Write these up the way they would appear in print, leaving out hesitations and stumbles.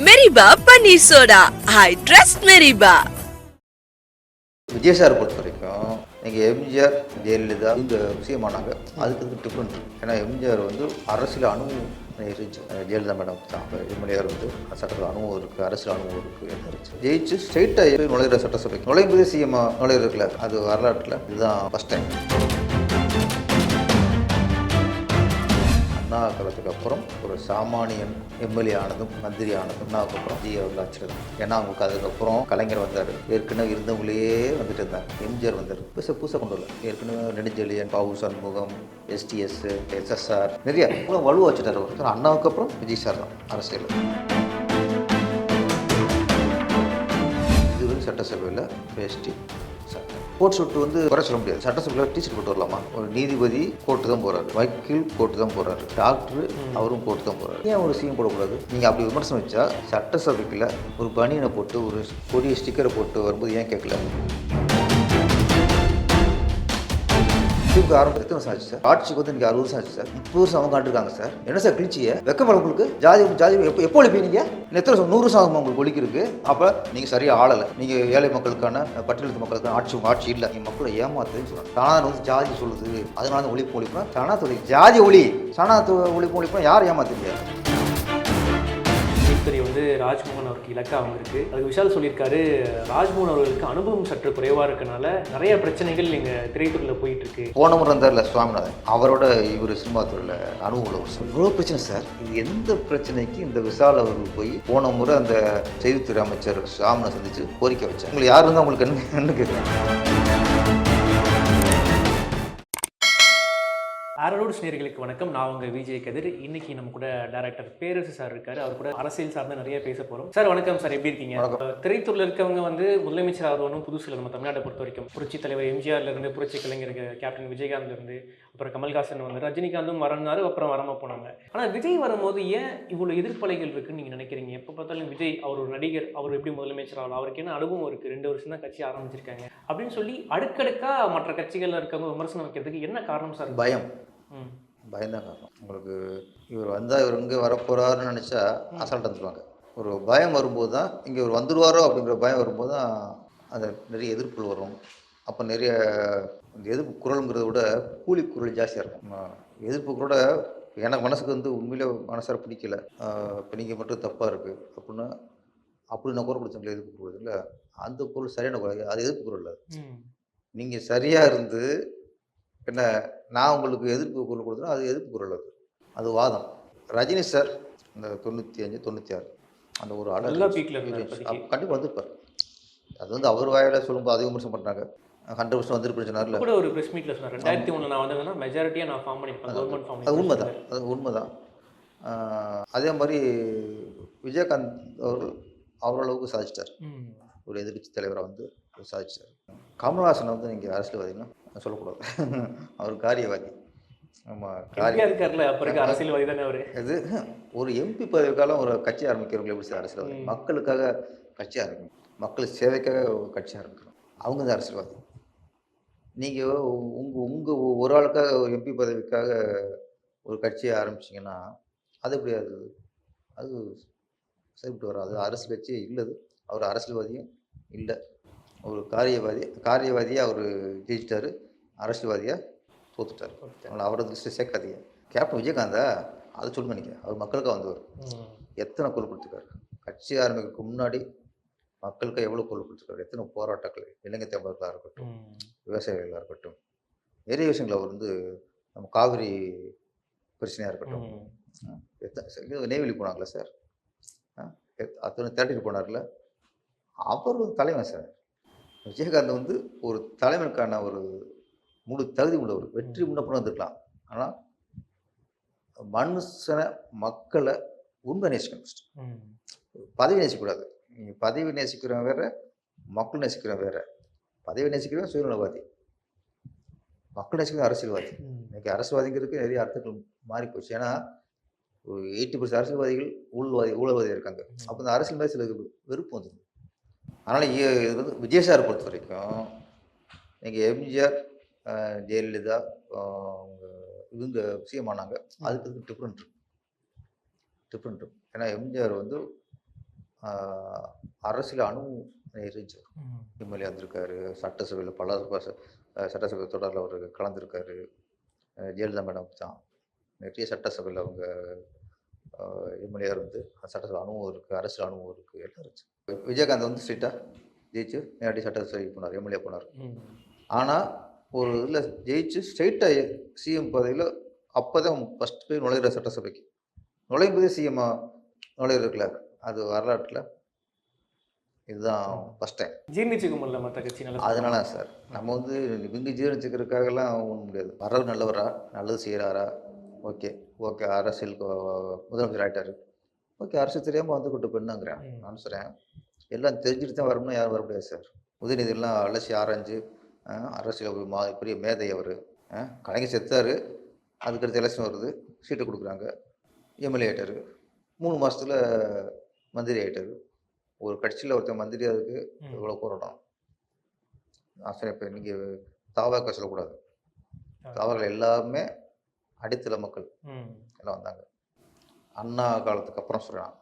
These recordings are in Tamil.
மெரிபா பன்னீர் சோடா. I trust மெரிபா. விஜய் சார் பொறுத்த வரைக்கும் நீங்கள் எம்ஜிஆர் ஜெயலலிதா இந்த விஷயமானாங்க. அதுக்கு டிஃப்ரெண்ட் இருக்குது. ஏன்னா எம்ஜிஆர் வந்து அரசியல் அனுபவம் இருந்துச்சு. ஜெயலலிதா மேடம் தான் எம்எல்ஏஆர் வந்து சட்டத்தில் அனுபவம் இருக்குது, அரசியல் அனுபவம் இருக்குது இருந்துச்சு. ஜெயிச்சு ஸ்ட்ரெயிட்டாக நுழையிற சட்டசபைக்கு நுழையும்போது சிஎம் நுழையிறதுல அது வரலாற்றில் இதுதான் ஃபஸ்ட் டைம். அண்ணா காலத்துக்கு அப்புறம் ஒரு சாமானியன் எம்எல்ஏ ஆனதும் மந்திரி ஆனதும் அண்ணாவுக்கு அப்புறம் ஜி அவர்கள் ஆச்சரியம். ஏன்னா அவங்களுக்கு அதுக்கப்புறம் கலைஞர் வந்தார். ஏற்கனவே இருந்தவங்களே வந்துட்டு இருந்தாங்க. எம்ஜிஆர் வந்தார். புதுசாக கொண்டு வரல. ஏற்கனவே நெடுஞ்செழியன், பாவு சண்முகம், எஸ்டிஎஸ், எஸ்எஸ்ஆர் நிறைய வலுவாக வச்சுட்டார் அவர். அண்ணாவுக்கு அப்புறம் விஜய் சார் தான் அரசியல். இது வந்து சட்டசபையில் பேஸ்டி சட்டம் கோட் ஷூட் வந்து குறை சொல்ல முடியாது. சட்டசபையில் டீச்சர் போட்டு வரலாமா? ஒரு நீதிபதி கோர்ட்டு தான் போகிறாரு, வக்கீல் கோர்ட்டு தான் போகிறாரு, டாக்டர் அவரும் கோர்ட்டு தான் போகிறாரு. ஏன் ஒரு சீன் போடக்கூடாது? நீங்கள் அப்படி விமர்சனம் வச்சா சட்டசபைக்குள்ள ஒரு பனியனை போட்டு ஒரு கொடிய ஸ்டிக்கரை போட்டு வரும்போது ஏன் கேட்கல? ஆரம்பம் எத்தனை வருஷம் ஆச்சு சார்? ஆட்சிக்கு வந்து நீங்கள் 60 வருஷம் ஆச்சு சார். 30 வருஷம் அவங்க காட்டிருக்காங்க சார். என்ன சார் கிழிச்சிய வெக்கம் உங்களுக்கு? ஜாதி எப்போ ஒழிப்பீங்க? எத்தனை வருஷம்? 100 வருஷம் ஆகுமா உங்களுக்கு ஒழிக்கிறதுக்கு? அப்போ நீங்கள் சரியாக ஆளலை. நீங்கள் ஏழை மக்களுக்கான பட்டியலித்த மக்களுக்கான ஆட்சி இல்லை. நீங்கள் மக்களை ஏமாத்துன்னு சொல்லுவாங்க. தானாக வந்து ஜாதி சொல்லுது, அதனால தான் ஒழிப்புனா தானா சொல்லி ஜாதி ஒளி சனாத்து ஒழிப்புனா யார் ஏமாத்துறீங்க? வந்து ராஜ்மோகன் அவருக்கு இலக்காகவும் இருக்குது. அதுக்கு விஷால் சொல்லியிருக்காரு, ராஜ்மோகன் அவர்களுக்கு அனுபவம் சற்று குறைவாக இருக்கனால நிறைய பிரச்சனைகள் எங்கள் திரைத்துறையில் போயிட்டு இருக்கு. போன முறை இருந்தார்ல சுவாமிநாதன், அவரோட இவர் சினிமா துறையில் அனுபவம் இவ்வளோ பிரச்சனை சார். இது எந்த பிரச்சனைக்கு இந்த விஷால் அவர்கள் போய் போன முறை அந்த செய்தித்துறை அமைச்சர் சுவாமிநாதன் சந்திச்சு கோரிக்கை வச்சார். உங்களுக்கு யார் இருந்தால் உங்களுக்கு என்ன கேட்குறேன்? ஆரோடு நேயர்களுக்கு வணக்கம். நான் உங்கள் விஜய் கதிர். இன்னைக்கு நம்ம கூட டைரக்டர் பேரரசு சார் இருக்காரு. அவர் கூட அரசியல் சார்ந்து நிறைய பேச போகிறோம். சார் வணக்கம் சார், எப்படி இருக்கீங்க? திரைத்துறையில் இருக்கவங்க வந்து முதலமைச்சர் ஆகணும் புதுசில் நம்ம தமிழ்நாட்டை பொறுத்த வரைக்கும் புரட்சி தலைவர் எம்ஜிஆர்லேருந்து புரட்சி கலைஞருக்கு கேப்டன் விஜயகாந்த்லேருந்து அப்புறம் கமல்ஹாசன் வந்து ரஜினிகாந்தும் வரனாரு, அப்புறம் வராம போனாங்க. ஆனால் விஜய் வரும்போது ஏன் இவ்வளோ எதிர்ப்பலைகள் இருக்குன்னு நீங்கள் நினைக்கிறீங்க? எப்போ பார்த்தாலும் விஜய் அவர் ஒரு நடிகர், அவர் எப்படி முதலமைச்சர் ஆகலாம், அவருக்கு என்ன அனுபவம் இருக்குது, 2 வருஷம் தான் கட்சி ஆரம்பிச்சிருக்காங்க அப்படின்னு சொல்லி அடுக்கடுக்காக மற்ற கட்சிகளில் இருக்கவங்க விமர்சனம் வைக்கிறதுக்கு என்ன காரணம் சார்? பயம்தான் காரணம். உங்களுக்கு இவர் வந்தால் இவர் இங்கே வரப்போகிறாருன்னு நினச்சா அசால்ட் வந்துடுவாங்க. ஒரு பயம் வரும்போது தான் இங்கே இவர் வந்துடுவாரோ அப்படிங்கிற பயம் வரும்போது தான் அந்த நிறைய எதிர்ப்புகள் வரும். அப்போ நிறைய இந்த எதிர்ப்பு குரலுங்கிறத விட கூலி குரல் ஜாஸ்தியாக இருக்கும். எதிர்ப்பு கூட எனக்கு மனசுக்கு வந்து உண்மையிலே மனசார பிடிக்கல, இப்போ நீங்கள் மட்டும் தப்பாக இருக்குது அப்படின்னா அப்படி நான் குரல் கொடுத்தேன் எதிர்ப்பு குரல் இல்லை, அந்த குரல் சரியான குரல், அது எதிர்ப்பு குரல் இல்லை. நீங்கள் சரியாக இருந்து என்ன நான் உங்களுக்கு எதிர்ப்பு குரல் கொடுத்தேன்னா அது எதிர்ப்பு குரல், அது வாதம். ரஜினி சார் இந்த 95 96 அந்த ஒரு கண்டிப்பாக வந்திருப்பார். அது வந்து அவர் வாயில சொல்லும்போது அதை விமர்சனம் பண்ணுறாங்க. 100% வந்திருப்பேன்னு சொன்னார்ல கூட ஒரு ப்ரெஸ் மீட்டில் சொன்னார் 2001 நான் வந்ததுன்னா மெஜாரிட்டியாக நான் ஃபார்ம் பண்ணிப்பேன், கவர்மெண்ட் ஃபார்ம். அது உண்மைதான், அது உண்மைதான். அதே மாதிரி விஜயகாந்த் அவரளவுக்கு சாதிச்சிட்டார். ஒரு எதிர்கட்சி தலைவராக வந்து சாதிச்சிட்டார். கமல்ஹாசனை வந்து நீங்கள் அரசியல்வாதின்னா சொல்லக்கூடாது, அவர் காரியவாதி. ஆமாம், அரசியல்வாதி தானே அவர். இது ஒரு எம்பி பதவிக்காலம் ஒரு கட்சி ஆரம்பிக்கிறவங்களை எப்படி சார் அரசியல்வாதி? மக்களுக்காக கட்சி ஆரம்பிக்கணும், மக்கள் சேவைக்காக கட்சி ஆரம்பிக்கணும், அவங்க தான் அரசியல்வாதி. நீங்கள் உங்கள் ஒரு ஆளுக்காக ஒரு எம்பி பதவிக்காக ஒரு கட்சியை ஆரம்பிச்சிங்கன்னா அது எப்படி? அது சரிப்பட்டு வராது. அரசியல் கட்சியே இல்லது, அவர் அரசியல்வாதியும் இல்லை, ஒரு காரியவாதியாக அவர் ஜெயிச்சிட்டாரு, அரசியல்வாதியாக தோத்துட்டார். அதனால் அவரை திருஷ்டி சேர்க்காதீங்க. கேப்டன் விஜயகாந்தா அதை சொல்லுங்க. நீங்கள் அவர் மக்களுக்காக வந்தவர், எத்தனை குரல் கொடுத்துருக்காரு கட்சி ஆரம்பிக்கிறதுக்கு முன்னாடி, மக்களுக்காக எவ்வளோ குரல் கொடுத்துருக்காரு, எத்தனை போராட்டங்கள், இளைஞர் தமிழர்களாக இருக்கட்டும், விவசாயிகளாக இருக்கட்டும், நிறைய விஷயங்கள் அவர் வந்து நம்ம காவிரி பிரச்சனையாக இருக்கட்டும், நெய்வேலி போனாங்களா சார், அத்தனை தேட்டிட்டு போனார்ல, அவர் ஒரு தலைவன் சார். விஜயகாந்த் வந்து ஒரு தலைவனுக்கான ஒரு முழு தகுதி உள்ளவர், வெற்றி முன்னப்படம் வந்துருக்கலாம். ஆனால் மனுஷனை மக்களை உண்மை நேசிக்கணும், பதவி நேசிக்கக்கூடாது. நீங்கள் பதவி நேசிக்கிறவன் வேற, மக்கள் நேசிக்கிறவன் வேற. பதவி நேசிக்கிறவன் சுயநலவாதி, மக்கள் நேசிக்கிறவன் அரசியல்வாதி. இன்னைக்கு அரசியல்வாதிங்கிறதுக்கு நிறைய அர்த்தங்கள் மாறி போச்சு. ஏன்னா ஒரு 80% அரசியல்வாதிகள் ஊழல்வாதியாக இருக்காங்க. அப்போ இந்த அரசியல் மேலே சில வெறுப்பு வந்துடும். அதனால் இது வந்து விஜய் சார் பொறுத்த வரைக்கும் நீங்கள் எம்ஜிஆர் ஜெயலலிதா இவங்க விஷயமானாங்க, அதுக்கு டிஃப்ரெண்ட் இருக்கும். ஏன்னா எம்ஜிஆர் வந்து அரசியல் அனுபவம் இருந்துச்சு. எம்எல்ஏ வந்திருக்காரு, சட்டசபையில் பல சட்டசபை தொடரில் அவர் கலந்துருக்காரு. ஜெயலலிதா மேடம் தான் நிறைய சட்டசபையில் அவங்க எம்எல்ஏ இருந்து சட்டசபை அனுபவம் இருக்குது, அரசியல் அனுபவம் இருக்குது, எல்லாம் இருந்துச்சு. விஜயகாந்த் வந்து ஸ்ட்ரெயிட்டாக ஜெயிச்சு நேரடி சட்டசபை போனார், எம்எல்ஏ போனார். ஆனால் ஒரு இதில் ஜெயிச்சு ஸ்ட்ரெயிட்டாக சிஎம் பதவியில் அப்போ தான் ஃபஸ்ட் போய் நுழையிற சட்டசபைக்கு நுழையும் போதே சிஎம் நுழையிறதுல அது வரலாற்றில் இதுதான் ஃபஸ்ட் டைம். ஜீர்ணிச்சுக்க முடியல மற்ற கட்சினால. அதனால சார் நம்ம வந்து இவங்க ஜீரணிச்சுக்கிறதுக்காகலாம் ஒன்றும் முடியாது. வரவர் நல்லவரா, நல்லது செய்கிறாரா, ஓகே ஓகே அரசியலுக்கு முதலமைச்சர் ஆகிட்டாரு, ஓகே அரசு தெரியாமல் வந்து கூட்டு பெண்ணாங்கிறேன். நான் சொல்கிறேன் எல்லாம் தெரிஞ்சுட்டு தான் வரணும்னா யாரும் வர முடியாது சார். உதயநிதியெல்லாம் அலசி ஆராய்ஞ்சு அரசியல் பெரிய மேதை அவர். கலைஞர் செத்தார், அதுக்கடுத்து எலெக்ஷன் வருது, சீட்டை கொடுக்குறாங்க, எம்எல்ஏ ஆகிட்டார், 3 மாதத்தில் மந்திரி ஆகிட்டார். ஒரு கட்சியில் ஒருத்தர் மந்திரி அதுக்கு இவ்வளோ போராட்டம். நான் சொன்னேன் இப்போ நீங்கள் தாவாக்க சொல்லக்கூடாது, தாவாக்கள் எல்லாமே அடித்தள மக்கள் எல்லாம் வந்தாங்க. அண்ணா காலத்துக்கு அப்புறம் சொல்கிறேன்,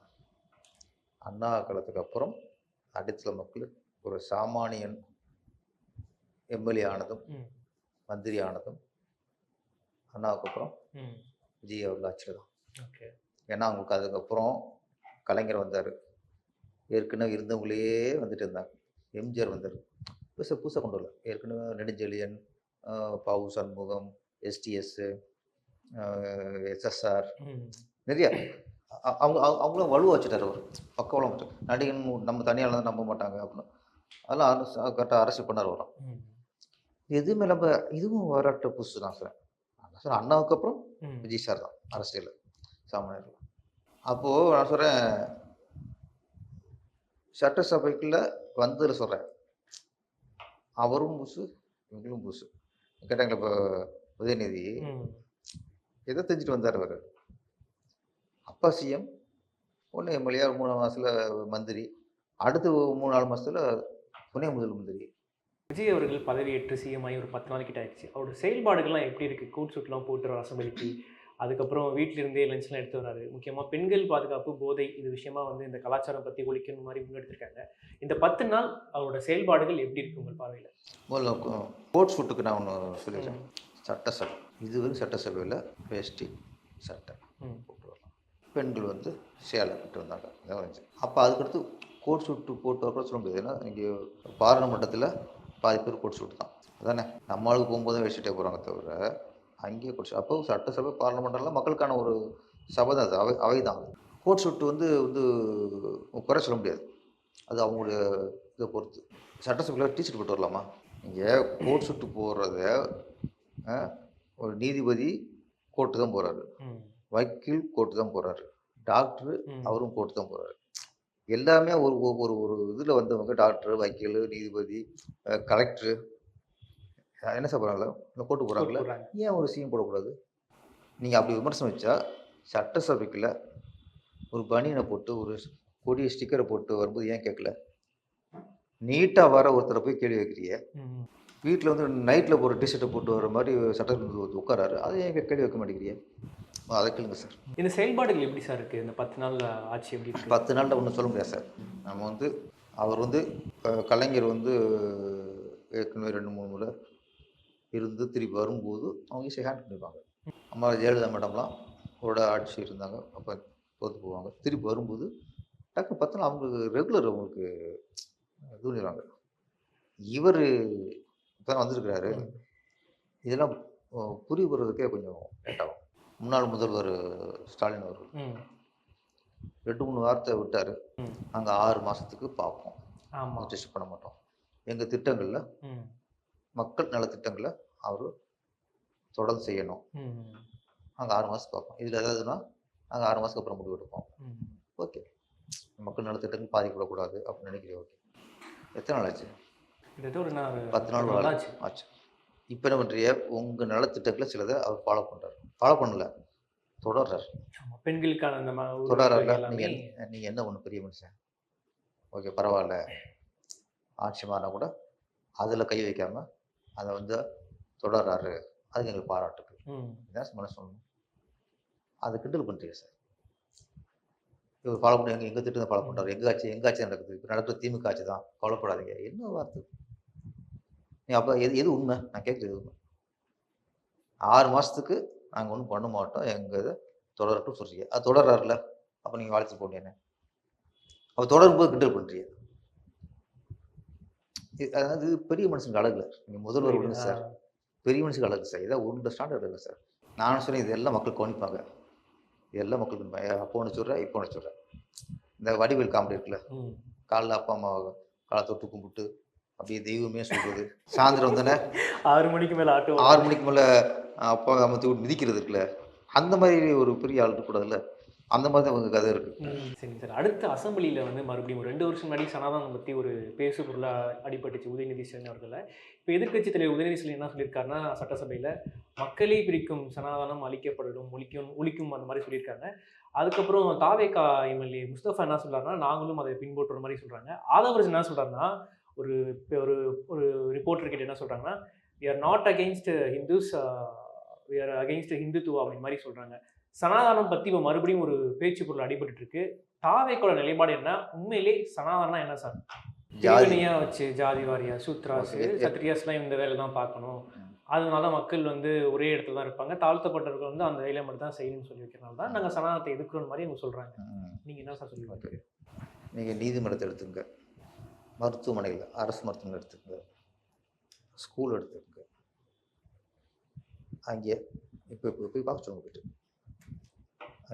அண்ணா காலத்துக்கு அப்புறம் அடித்தள மக்கள் ஒரு சாமானியன் எம்எல்ஏ ஆனதும் மந்திரி ஆனதும் அண்ணாவுக்கு அப்புறம் விஜய் அவர்கள் ஆட்சியில் தான். ஏன்னா அவங்களுக்கு அதுக்கப்புறம் கலைஞர் வந்தார், ஏற்கனவே இருந்தவங்களே வந்துட்டு இருந்தாங்க. எம்ஜிஆர் வந்தார், புதுசாக கொண்டு வரல. ஏற்கனவே நெடுஞ்செழியன், பாவு சண்முகம், எஸ்டிஎஸ், எஸ்எஸ்ஆர் நிறையா அவங்களும் வலுவாக வச்சுட்டார். அவர் பக்கவளம் வச்சு நடிகன் நம்ம தனியால் தான் நம்ப மாட்டாங்க அப்படின்னு அதெல்லாம் கரெக்டாக அரசியல் பண்ணார் வரோம். எதுவுமே நம்ம இதுவும் வரட்ட புதுசு தான் சார். சார் அண்ணாவுக்கு அப்புறம் விஜய் சார் தான் அரசியல் சாமானியர்கள். அப்போது நான் சொல்கிறேன் சட்டசபைக்குள்ள வந்ததில் சொல்கிறேன் அவரும் புதுசு இவங்களும் புதுசு. கேட்டாங்களே இப்போ உதயநிதி எதை தெரிஞ்சுட்டு வந்தார் அவர். அப்பா சிஎம், ஒன்று எம்எல்ஏ, 3 மாதத்தில் மந்திரி, அடுத்து 3-4 மாதத்தில் துணை முதல் மந்திரி. விஜய் அவர்கள் பதவியேற்று சிஎம் ஆகி ஒரு 10 நாள் கிட்ட ஆயிடுச்சு. அவரோட செயல்பாடுகள்லாம் எப்படி இருக்குது? கோட் சூட்லாம் போட்டு வர அசம்பிளிக்கு, அதுக்கப்புறம் வீட்டிலிருந்தே லஞ்ச்லாம் எடுத்து வராரு. முக்கியமாக பெண்கள் பாதுகாப்பு, போதை இது விஷயமா வந்து இந்த கலாச்சாரம் பற்றி ஒழிக்கணும் மாதிரி முன்னெடுத்திருக்காங்க. இந்த 10 நாள் அவரோட செயல்பாடுகள் எப்படி இருக்கு உங்கள் பார்வையில்? முதல்ல கோட் சூட்டுக்கு நான் ஒன்று சொல்லிடுறேன். சட்டசபை இதுவரை சட்டசபையில் வேஷ்டி சட்டை போட்டு வரலாம், பெண்கள் வந்து சேலை போட்டு வந்தாங்க, இதான் வந்துச்சு. அப்போ அதுக்கடுத்து கோட் சூட்டு போட்டு வர சொல்ல முடியாது. ஏன்னா இங்கே பாராளுமன்றத்தில் பாதி பேர் கோட் சூட்டு தான் அதானே. நம்ம ஆளுக்கு போகும்போது வேஷ்டிட்டே போகிறாங்க தவிர அங்கேயே கோட் சூட். அப்போ சட்டசபை பார்லிமெண்ட்லாம் மக்களுக்கான ஒரு சபை தான், அது அவை தான். கோட் சூட்டு வந்து குறை சொல்ல முடியாது, அது அவங்களுடைய இதை பொறுத்து. சட்டசபையில் டீஷர்ட் போட்டு வரலாமா? நீங்கள் கோட் சூட்டு போடுறத ஒரு நீதிபதி கோட்டு தான் போகிறாரு, வக்கீல் கோட்டு தான் போகிறாரு, டாக்டரு அவரும் கோட்டு தான் போகிறாரு. எல்லாமே ஒரு ஒரு ஒரு இதில் வந்தவங்க டாக்டர், வக்கீல், நீதிபதி, கலெக்டரு என்ன சாப்பிட்றாங்களோ இந்த கோட்டு போகிறாங்களே, ஏன் ஒரு சிஎம் போடக்கூடாது? நீங்கள் அப்படி விமர்சனம் வச்சா சட்டசபைக்குள்ள ஒரு பனியனை போட்டு ஒரு கொடிய ஸ்டிக்கரை போட்டு வரும்போது ஏன் கேட்கல? நீட்டாக வர ஒருத்தரை போய் கேள்வி வைக்கிறிய, வீட்டில் வந்து நைட்டில் போகிற டிஷர்ட்டை போட்டு வர மாதிரி சட்டசபை உட்காராரு, அதை ஏன் கேள்வி வைக்க மாட்டேங்கிறிய? அதை கேளுங்க சார். இந்த செயல்பாடுகள் எப்படி சார் இருக்குது? இந்த 10 நாள் ஆட்சி எப்படி இருக்குது? 10 நாளில் ஒன்றும் சொல்ல முடியாது சார். நம்ம வந்து அவர் வந்து கலைஞர் வந்து ஏற்கனவே 2-3 முறை இருந்து திருப்பி வரும்போது அவங்க ஈஸியாக ஹேண்ட் பண்ணிப்பாங்க. அம்மா ஜெயலலிதா மேடம்லாம் அவரோட ஆட்சி இருந்தாங்க, அப்போ தோற்று போவாங்க. திருப்பி வரும்போது டக்கு 10 நாள் அவங்களுக்கு ரெகுலர் அவங்களுக்கு இது பண்ணிடுவாங்க. இவர் இப்போ தான் வந்திருக்கிறாரு, இதெல்லாம் புரிய போகிறதுக்கே கொஞ்சம் லேட் ஆகும். முன்னாள் முதல்வர் ஸ்டாலின் அவர்கள் 2-3 வார்த்தை விட்டார், நாங்கள் 6 மாதத்துக்கு பார்ப்போம், டெஸ்ட் பண்ண மாட்டோம், எங்கள் திட்டங்களில் மக்கள் நல திட்டங்களை அவர் தொடர்ந்து செய்யணும், நாங்கள் 6 மாதத்துக்கு பார்ப்போம், இதில் ஏதாவதுன்னா நாங்கள் 6 மாதத்துக்கு அப்புறம் முடிவு எடுப்போம். ஓகே, மக்கள் நல திட்டங்கள் பாதிக்கப்படக்கூடாது அப்படின்னு நினைக்கிறேன். ஓகே, எத்தனை நாள் ஆச்சு? 10 நாள் ஆச்சு. இப்போ என்ன பண்ணுறிய, உங்கள் நலத்திட்டங்களை சிலதை அவர் ஃபாலோ பண்ணுறாரு, ஃபாலோ பண்ணல தொடர்றார். பெண்களுக்கான தொடர்றாரு. நீங்கள் என்ன ஒன்று பெரிய மனுஷன், ஓகே பரவாயில்ல, ஆட்சி மாறினா கூட அதில் கை வைக்காமல் அதை வந்து தொடர்றாரு, அதுக்கு எங்களுக்கு பாராட்டுக்கு, இதான் மனசு சொல்லணும். அது கிண்டல் பண்ணுறீங்க சார். இவர் ஃபாலோ பண்ணி எங்கள் திட்டம் ஃபாலோ பண்ணுறாரு, எங்கள் ஆட்சி நடக்குது, இப்போ நடக்கிற திமுக ஆட்சி தான், கவலைப்படாதீங்க. என்ன வார்த்தை? நீ அப்போ எது உண்மை? நான் கேட்குறது உண்மை. 6 மாதத்துக்கு நாங்கள் ஒன்றும் பண்ண மாட்டோம், எங்கள் இதை தொடரட்டும் சொல்கிறீங்க. அது தொடர்றாருல, அப்போ நீங்கள் வாழ்த்து போட்டீங்க. அப்போ தொடரும்போது கிண்டல் பண்ணுறீங்க. அதாவது பெரிய மனுஷனுக்கு அழகு இல்லை. நீங்கள் முதல்வர் விடுங்க சார், பெரிய மனுஷனுக்கு அழகு சார். இதான் உங்களோட ஸ்டாண்டர்ட் இல்லை சார். நானும் சொன்னேன், இதெல்லாம் மக்கள் கவனிப்பாங்க, இதெல்லாம் மக்கள் கவனிப்பாங்க. அப்போ ஒன்று சொல்கிறேன், இப்போ ஒன்று சொல்கிறேன். இந்த வடிவேல் காமெடி இருக்குல்ல, காலைல அப்பா அம்மா காலை தொட்டு கும்பிட்டு அப்படியே தெய்வமே சொல்கிறது, சாயந்தரம் வந்தோடனே 6 மணிக்கு மேலே 6 மணிக்கு மேலே அப்பா அம்மத்தி விட்டு மிதிக்கிறது இருக்குல்ல, அந்த மாதிரி ஒரு பெரிய ஆள் இருக்கக்கூடாதுல்ல. அந்த மாதிரி தான் அவங்க கதை இருக்குது. சரிங்க சார். அடுத்த அசம்பிளியில் வந்து மறுபடியும் 2 வருஷம் முன்னாடி சனாதனம் பற்றி ஒரு பேசு பொருளாக அடிபட்டுச்சு உதயநிதி ஸ்டாலின் அவர்களை. இப்போ எதிர்க்கட்சி தலைவர் உதயநிதி ஸ்டாலின் என்ன சொல்லியிருக்காருன்னா, சட்டசபையில் மக்களை பிரிக்கும் சனாதனம் அழிக்கப்படணும், ஒழிக்கும் அந்த மாதிரி சொல்லியிருக்காங்க. அதுக்கப்புறம் தாவேகா எம்எல்ஏ முஸ்தபா என்ன சொல்கிறாருன்னா, நாங்களும் அதை பின்பற்றுற மாதிரி சொல்கிறாங்க. ஆதவர்ஸ் என்ன சொல்கிறாருன்னா, ஒரு ஒரு ஒரு ரிப்போர்ட்டர் கிட்ட என்ன சொல்கிறாங்கன்னா, we are not against Hindus, we are against Hindutva அப்படி மாதிரி சொல்கிறாங்க. சனாதனம் பற்றி இப்போ மறுபடியும் ஒரு பேச்சு பொருள் அடிபட்டு இருக்கு. தாவேக்கோட நிலைப்பாடு என்ன? உண்மையிலே சனாதனா என்ன சார்? ஜாதியாக வச்சு ஜாதி வாரியா சூத்ராஸ் சத்ரியாஸ்லாம் இந்த வேலை தான் பார்க்கணும், அதனால மக்கள் வந்து ஒரே இடத்துல தான் இருப்பாங்க, தாழ்த்தப்பட்டவர்கள் வந்து அந்த வேலையை மட்டும் தான் செய்யணும்னு சொல்லி வைக்கிறனால தான் நாங்கள் சனாதனத்தை எதிர்க்கிற மாதிரி அவங்க சொல்கிறாங்க. நீங்கள் என்ன சார் சொல்லி பார்க்குறீங்க? நீங்கள் நீதிமன்றத்தை எடுத்துங்க, மருத்துவமனையில் அரசு மருத்துவமனை எடுத்துக்கங்க, ஸ்கூல் எடுத்துக்கங்க, அங்கே இப்போ போய் பார்க்க சொல்லுங்க போயிட்டு.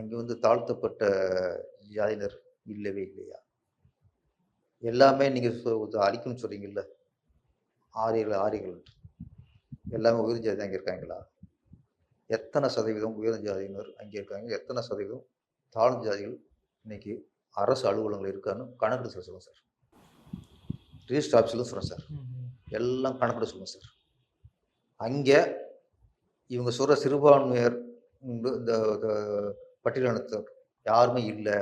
அங்கே வந்து தாழ்த்தப்பட்ட ஜாதியினர் இல்லவே இல்லையா? எல்லாமே நீங்கள் அழிக்கணும்னு சொல்கிறீங்கல்ல, ஆரியர்கள் எல்லாமே உயர் ஜாதி அங்கே இருக்காங்களா? எத்தனை சதவீதம் உயர் ஜாதியினர் அங்கே இருக்காங்க, எத்தனை சதவீதம் தாழ்ந்த ஜாதிகள் இன்னைக்கு அரசு அலுவலகங்கள் இருக்கான்னு கணக்கெடு சொல்லுங்கள் சார். ரிஜிஸ்டர் ஆஃபீஸில் சொல்கிறேன் சார், எல்லாம் கணக்கெடு சொல்லுங்கள் சார். அங்கே இவங்க சொல்கிற சிறுபான்மையர் இந்த பட்டியலினத்தவர் யாருமே இல்லை,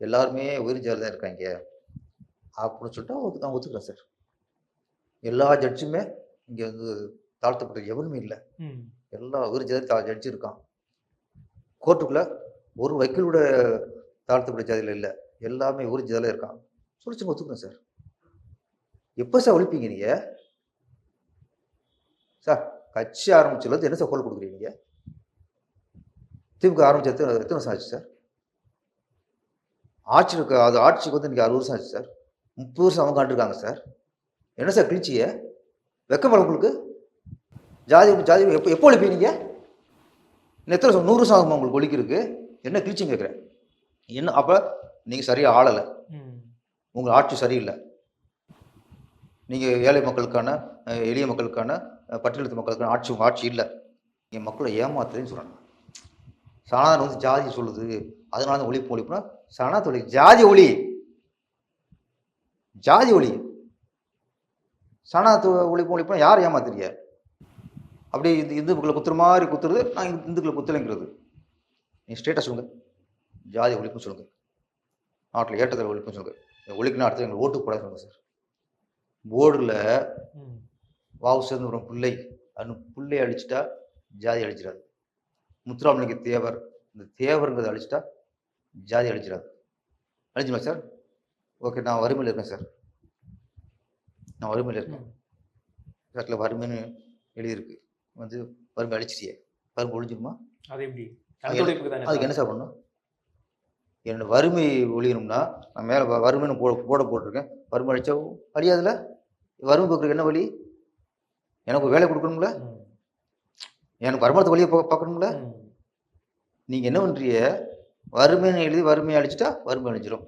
எல்லாருமே உயிர் ஜாதி தான் இருக்காங்க அப்படின்னு சொல்லிட்டு நான் ஒத்துக்கிறேன் சார். எல்லா ஜட்ஜுமே இங்கே வந்து தாழ்த்தப்பட்ட எவனுமே இல்லை, எல்லா உயிர் ஜாதி ஜட்ஜு இருக்கான். கோர்ட்டுக்குள்ளே ஒரு வக்கீலோட தாழ்த்தப்பட்ட ஜாதியில் இல்லை, எல்லாமே உயிர் ஜாதியில் இருக்கான் சொல்லிச்சு ஒத்துக்கிறேன் சார். எப்போ சார் ஒழிப்பீங்க நீங்கள் சார்? கட்சி ஆரம்பிச்சதுலேருந்து என்ன சார் கோல் கொடுக்குறீங்க? திமுக ஆரம்பிச்சது எத்தனை வருஷம் ஆச்சு சார்? ஆட்சிக்கு வந்து இன்றைக்கி 60 வருஷம் ஆச்சு சார். 30 வருஷம் அவங்க காண்டிருக்காங்க சார். என்ன சார் கிழிச்சிய வெக்கப்பட உங்களுக்கு? ஜாதி எப்போ ஒழிப்பீங்க நீங்கள்? இன்னும் எத்தனை வருஷம்? 100 வருஷம் ஆகுமா உங்களுக்கு ஒழிக்கிறதுக்கு? என்ன கிழிச்சின்னு கேட்குறேன். என்ன அப்போ நீங்கள் சரியாக ஆளலை, உங்கள் ஆட்சி சரியில்லை. நீங்கள் ஏழை மக்களுக்கான எளிய மக்களுக்கான பட்டியலினத்து மக்களுக்கான உங்கள் ஆட்சி இல்லை. என் மக்களை ஏமாத்துறேன்னு சொல்கிறாங்க. சனாதனம் வந்து ஜாதி சொல்லுது, அதனால தான் ஒழிப்புனா சனாதன ஒளி, ஜாதி ஒளி, ஜாதி ஒளி. சனாதன ஒழிப்புனா யார் ஏமாத்துறீங்க? அப்படி இந்து மக்களை குத்துற மாதிரி குத்துறது, நான் இந்துக்களை குத்துலைங்கிறது. நீ ஸ்டேட்டஸ் சொல்லுங்க, ஜாதி ஒழிப்புன்னு சொல்லுங்க, நாட்டில் ஏற்றத்தில் ஒழிப்புன்னு சொல்லுங்க. ஒழிக்கணும் அடுத்து எங்களுக்கு ஓட்டு போட சொல்லுங்க சார். போர்டில் வாவு சேர்ந்து ஒரு பிள்ளை, அந்த பிள்ளையை அழிச்சிட்டா ஜாதி அழிச்சிடாது. முத்துராமலிங்க தேவர், இந்த தேவருங்கிறத அழிச்சிட்டா ஜாதி அழிச்சிடாது. அழிஞ்சுமா சார்? ஓகே, நான் வறுமையில் இருக்கேன் சார், நான் வறுமையில் இருக்கேன். சாட்டில் வறுமைன்னு எழுதியிருக்கு, வந்து வறுமை அழிச்சிட்டியே, வறுமை ஒழிஞ்சிருமா? அது எப்படி? அதுக்கு என்ன சார் பண்ணணும்? என்னோட வறுமை ஒழியணும்னா நான் மேலே வறுமைன்னு போட போட்டிருக்கேன், வறுமை அழிச்சா அழியாதுல? வறுமை போக்குறதுக்கு என்ன வழி? எனக்கு வேலை கொடுக்கணும்ல, எனக்கு வருமானத்தை வழியை பார்க்கணும்ல. நீங்கள் என்ன பண்ணுறீங்க? வறுமைன்னு எழுதி வறுமையை அழிச்சிட்டா வறுமை அழிஞ்சிரும்,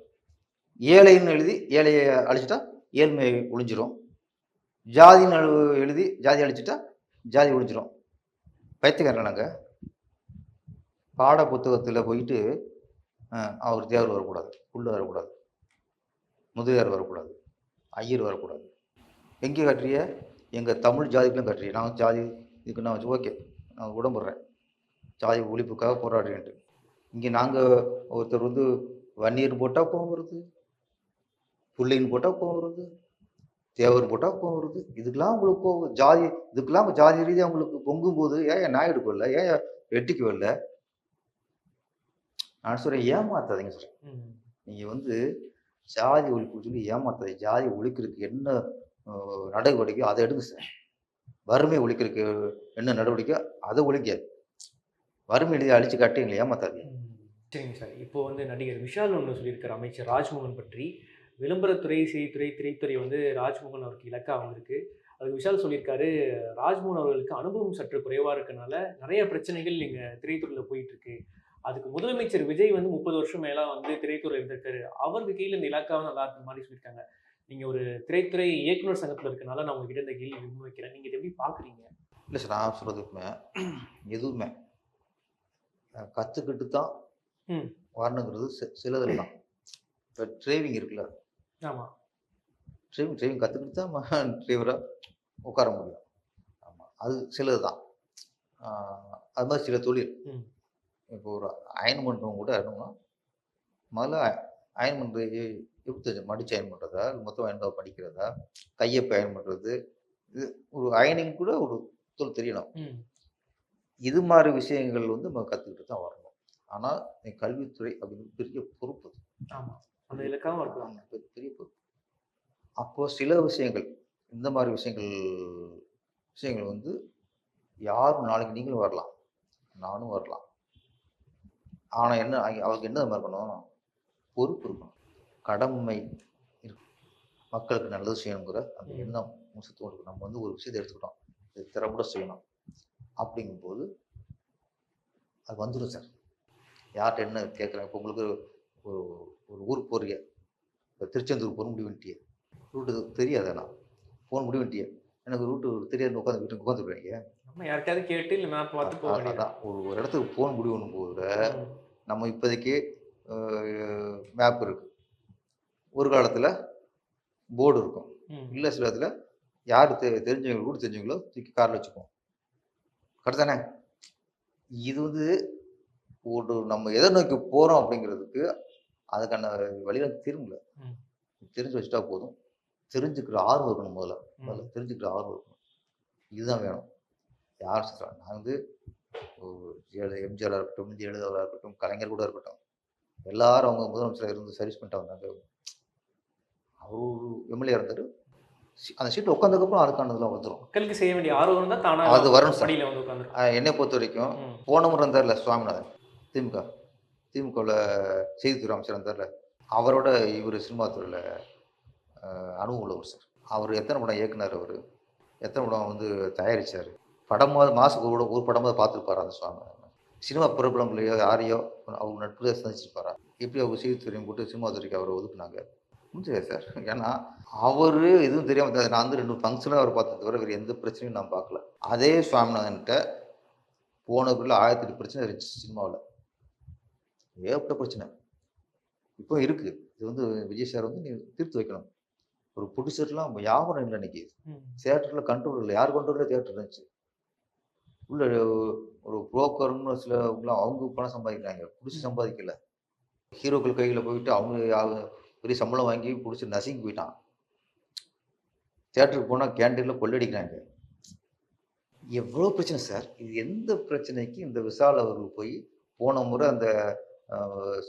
ஏழைன்னு எழுதி ஏழையை அழிச்சிட்டா ஏழ்மை ஒழிஞ்சிரும், ஜாதின்னு எழுதி ஜாதி அழிச்சிட்டா ஜாதி ஒழிஞ்சிரும். பைத்தியக்காரன் நாங்கள். பாட புத்தகத்தில் போயிட்டு அவர் தேவர் வரக்கூடாது, புள்ள வரக்கூடாது, முதலியார் வரக்கூடாது, ஐயர் வரக்கூடாது. எங்கே கட்டுறிய? எங்கள் தமிழ் ஜாதிக்கெலாம் கட்டுறிய. நான் ஜாதி இதுக்கு நான் வச்சு ஓகே, நான் உடம்புறேன், ஜாதி ஒழிப்புக்காக போராடுறேன்ட்டு. இங்கே நாங்கள் ஒருத்தர் வந்து வன்னியர்னு போட்டால் கோவம் வருது, புள்ளின்னு போட்டால் கோவம் வருது, தேவர் போட்டால் கோவம் வருது. இதுக்கெல்லாம் உங்களுக்கு கோவம், ஜாதி இதுக்கெல்லாம் ஜாதி ரீதியாக உங்களுக்கு பொங்கும்போது ஏன் நாயுடு வரல, ஏன் வெட்டிக்கு வரல? நான் சொல்கிறேன், ஏமாத்தாதீங்க சொல்கிறேன். நீங்கள் வந்து ஜாதி ஒழிப்பு சொல்லி ஏமாத்தாது. ஜாதி ஒழிக்கிறதுக்கு என்ன நடவடிக்கையோ அதை எடுங்க சார். வறுமை ஒழிக்கிறதுக்கு என்ன நடவடிக்கையோ அதை ஒழிக்க. வறுமை எழுதி அழிச்சு காட்டி எங்களை ஏமாத்தாது. சரிங்க சார். இப்போ வந்து நடிகர் விஷால் ஒன்று சொல்லியிருக்காரு அமைச்சர் ராஜ்மோகன் பற்றி. விளம்பரத்துறை, செய்தித்துறை, திரைத்துறை வந்து ராஜ்மோகன் அவருக்கு இலக்கா வந்திருக்கு. அதுக்கு விஷால் சொல்லியிருக்காரு, ராஜ்மோகன் அவர்களுக்கு அனுபவம் சற்று குறைவாக இருக்கனால நிறைய பிரச்சனைகள் எங்கள் திரைத்துறையில் போயிட்டு இருக்கு. அதுக்கு முதலமைச்சர் விஜய் வந்து 30 வருஷம் மேலே வந்து திரைத்துறை இருந்திருக்காரு. அவருக்கு கீழே இந்த இலாக்காவும் நல்லா இருக்க மாதிரி சொல்லியிருக்காங்க. நீங்கள் ஒரு திரைத்துறை இயக்குனர் சங்கத்தில் இருக்கனால நான் உங்ககிட்ட இந்த கேள்வி முன்வைக்கிறேன். நீங்கள் இதை எப்படி பார்க்குறீங்க? இல்லை சார், நான் சொல்கிறதுக்குமே எதுவுமே கற்றுக்கிட்டு தான் வரணுங்கிறது சிலதில் தான். இப்போ டிரைவிங் இருக்குல்ல, ஆமாம், டிரைவிங் கற்றுக்கிட்டு தான் டிரைவராக உட்கார முடியும். ஆமாம், அது சிலது தான். அது மாதிரி சில தொழில், இப்போ ஒரு அயன் பண்ணுறவங்க கூட என்னன்னா முதல்ல அயன் பண்ணுறது எப்படி தெரியும்? மடித்து அயன் பண்ணுறதா, மொத்தம் அயன் படிக்கிறதா, கையப்பை அயன் பண்ணுறது, இது ஒரு அயனிங் கூட ஒரு தொழில் தெரியணும். இது மாதிரி விஷயங்கள் வந்து நம்ம கற்றுக்கிட்டு தான் வரணும். ஆனால் கல்வித்துறை அப்படின்னு பெரிய பொறுப்பு. ஆமாம், அந்த இலக்காவும் இருக்கலாம். பெரிய பொறுப்பு. அப்போது சில விஷயங்கள், இந்த மாதிரி விஷயங்கள் வந்து யாரும் நாளைக்கு நீங்களும் வரலாம், நானும் வரலாம். ஆனால் என்ன, அவருக்கு என்ன இருக்கணும்? பொறுப்பு இருக்கணும், கடமை இருக்கும், மக்களுக்கு நல்லது செய்யணுங்கிற அந்த எண்ணம் முசத்தோடு இருக்கும். நம்ம வந்து ஒரு விஷயத்தை எடுத்துக்கிட்டோம், இது திறம்பட செய்யணும் அப்படிங்கும்போது அது வந்துடும் சார். யார்கிட்ட என்ன கேட்குறேன்? இப்போ உங்களுக்கு ஒரு ஊருக்கு போகிறீங்க, இப்போ திருச்செந்தூர் போக முடிவு பண்ணிட்டியே, ரூட்டு தெரியாது, நான் ஃபோன் முடிவு பண்ணிட்டியே, எனக்கு ரூட்டு தெரியாது, உட்காந்து வீட்டுக்கு உட்காந்துருப்பீங்க. நம்ம யார்கிட்டயாவது கேட்டு இல்லை மேப் பார்த்து போக வேண்டியது. அதான் ஒரு இடத்துக்கு ஃபோன் முடிவு பண்ணும்போது நம்ம இப்போதைக்கு மேப் இருக்குது, ஒரு காலத்தில் போர்டு இருக்கும், இல்லை சில இடத்துல யார் தெரிஞ்சவங்க ரூட் தெரிஞ்சவங்களோ தூக்கி காரில் வச்சுக்குவோம். கரெக்ட் தானே? இது வந்து ஒரு நம்ம எதை நோக்கி போகிறோம் அப்படிங்கிறதுக்கு அதுக்கான வழியில திரும்பல, தெரிஞ்சு வச்சுட்டா போதும். தெரிஞ்சுக்கிற ஆர்வம் இருக்கணும். முதல்ல தெரிஞ்சுக்கிற ஆர்வம் இருக்கணும். இதுதான் வேணும். யார் சொல்கிறாங்க? நான் வந்து எம்ஜிஆராக இருக்கட்டும், ஜெயலலிதாவாக இருக்கட்டும், கலைஞர் கூட இருக்கட்டும், எல்லாரும் அவங்க முதலமைச்சராக இருந்து சர்வீஸ் பண்ணிட்டு வந்தாங்க. அவர் எம்எல்ஏ இருந்தார், அந்த சீட்டில் உட்காந்ததுக்கப்புறம் அதுக்கானதெல்லாம் வந்துடும். மக்களுக்கு செய்ய வேண்டிய ஆர்வம் தான் தானாக அது வரணும் சார். படியில் வந்து உட்காந்து என்னை பொறுத்த வரைக்கும் போன முறை இருந்தார்ல சுவாமிநாதன், திமுகவில் செய்தித்துறை அமைச்சர் இருந்தார்ல, அவரோட இவர் சினிமா துறையில் அனுபவம் உள்ளவர் சார். அவர் எத்தனை படம் இயக்குனார், அவர் எத்தனை படம் வந்து தயாரித்தார், படமாவது மாதத்துக்கு ஒரு படமாவது பார்த்துருப்பாரா அந்த சுவாமிநாதன்? சினிமா பிரபலங்களையோ யாரையோ அவங்க நட்புதான் சந்திச்சிருப்பாரா? எப்படி அவங்க செய்தித்துறையும் போட்டு சினிமா துறைக்கு அவரை ஒதுக்குனாங்க? முடியாது சார். ஏன்னா அவர் எதுவும் தெரியாமல், நான் வந்து 2 ஃபங்க்ஷனாக அவர் பார்த்தது தவிர வேறு எந்த பிரச்சனையும் நான் பார்க்கல. அதே சுவாமிநாதன்கிட்ட போனதுக்குள்ள 1008 பிரச்சனை இருந்துச்சு சினிமாவில், ஏகப்பட்ட பிரச்சனை இப்போ இருக்குது. இது வந்து விஜய் சார் வந்து நீ தீர்த்து வைக்கணும். ஒரு ப்ரொடியூசர்லாம் வியாபாரம் இல்லை இன்னைக்கு. தியேட்டரில் கண்ட்ரோல் இல்லை, யார் கண்ட்ரோலில் தியேட்டர் இருந்துச்சு. உள்ள ஒரு புரோக்கர்னு சிலவங்களாம் அவங்க பணம் சம்பாதிக்கிறாங்க, பிடிச்சி சம்பாதிக்கல. ஹீரோக்கள் கையில் போயிட்டு அவங்க பெரிய சம்பளம் வாங்கி பிடிச்சி நசுங்கி போயிட்டான். தியேட்டருக்கு போனால் கேண்டீனில் கொள்ளடிக்கிறாங்க. எவ்வளோ பிரச்சனை சார். இது எந்த பிரச்சனைக்கு இந்த விஷால் அவர்கள் போய் போன முறை அந்த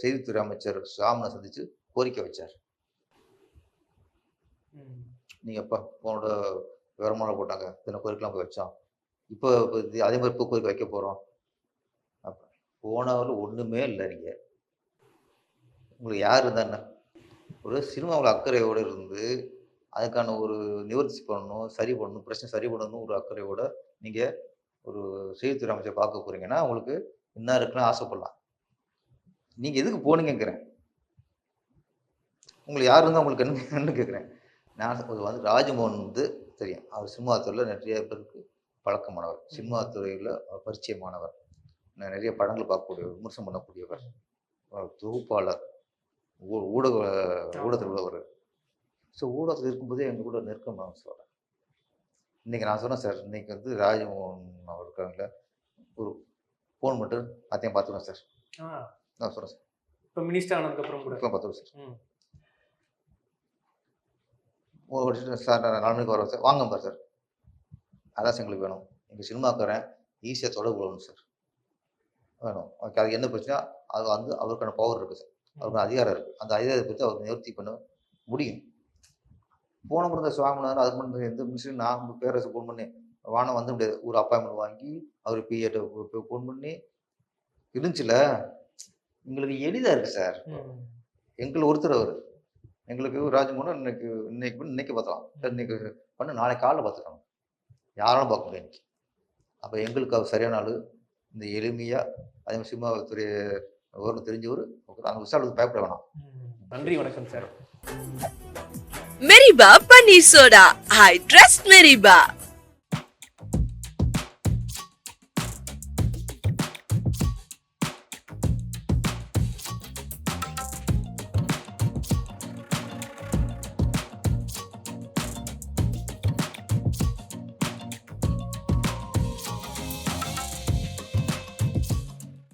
செய்தித்துறை அமைச்சர் சாமனை சந்தித்து கோரிக்கை வச்சார். நீங்கள் எப்போ போனோட விவரமான போட்டாங்க, இத்தனை கோரிக்கைலாம் போய் வச்சோம், இப்போ அதே மாதிரி இப்போ கோரிக்கை வைக்க போகிறோம். அப்போ போனவர்கள் ஒன்றுமே இல்லை. நீங்கள் உங்களுக்கு யார் இருந்தா என்ன? ஒரு சினிமாவில் அக்கறையோடு இருந்து அதுக்கான ஒரு நிவர்த்தி பண்ணணும், சரி பண்ணணும், பிரச்சனை சரி பண்ணணும் ஒரு அக்கறையோடு நீங்கள் ஒரு செய்தித்துறை அமைச்சர் பார்க்க போகிறீங்கன்னா உங்களுக்கு என்ன இருக்குன்னு ஆசைப்படலாம். நீங்கள் எதுக்கு போனீங்கிறேன், உங்களுக்கு யார் இருந்தால் உங்களுக்கு என்னன்னு கேட்குறேன். நான் வந்து ராஜ்மோகன் வந்து தெரியும், அவர் சினிமா துறையில் நிறைய பேருக்கு பழக்கமானவர், சினிமா துறையில் பரிச்சயமானவர், நிறைய படங்கள் பார்க்கக்கூடியவர், விமர்சனம் பண்ணக்கூடியவர், தொகுப்பாளர், ஊடகத்தில் உள்ளவர். ஸோ ஊடகத்தில் இருக்கும்போதே எங்கள் கூட நெருக்கமாக சொல்கிறேன். இன்றைக்கி நான் சொன்னேன் சார், இன்றைக்கி வந்து ராஜ்மோகன் அவர் இருக்காங்களே, ஒரு ஃபோன் மட்டும் அதையும் பார்த்துருவேன் சார். நான் சொல்கிறேன் சார், இப்போ மினிஸ்டர் ஆனதுக்கப்புறம் கூட இப்போ பார்த்துருவேன் சார். சார் நான் 4 மணிக்கு வரேன் சார், வாங்க பார் சார், அதான் சார் எங்களுக்கு வேணும். எங்கள் சினிமாக்காரன் ஈஸியாக தொடர்பு கொள்ளணும் சார், வேணும். ஓகே, அது என்ன பிரச்சனை, அது வந்து அவருக்கான பவர் இருக்குது சார். அவருக்கு அதிகாரம் இருக்குது. அந்த அதிகாரத்தை பற்றி அவர் நிவர்த்தி பண்ண முடியும். போன முறை இந்த சுவாமிநாதன் அது பண்ண எந்த மினிஸ்டரும் நான் பேரரசு ஃபோன் பண்ணி வானம் வந்து முடியாது. ஒரு அப்பாயின்மெண்ட் வாங்கி அவர் பிஏட்ட ஃபோன் பண்ணி இருந்துச்சுல. எங்களுக்கு எளிதாக இருக்குது சார். எங்களுக்கு ஒருத்தர் அவர் எங்களுக்கு ராஜமோகன் இன்னைக்கு பார்த்தலாம். இன்னைக்கு பண்ண நாளைக்கு காலைல பார்த்துக்கலாம். யாராலும் பார்க்க முடியாது இன்னைக்கு. அப்போ எங்களுக்கு அவர் சரியான ஆள். இந்த எளிமையாக அதே மாதிரி சினிமாத்துறை விவரம் தெரிஞ்சவர். அந்த விஷயம் பயப்பட வேணாம். நன்றி, வணக்கம் sir. Meriba Paneer Soda. I trust Meriba.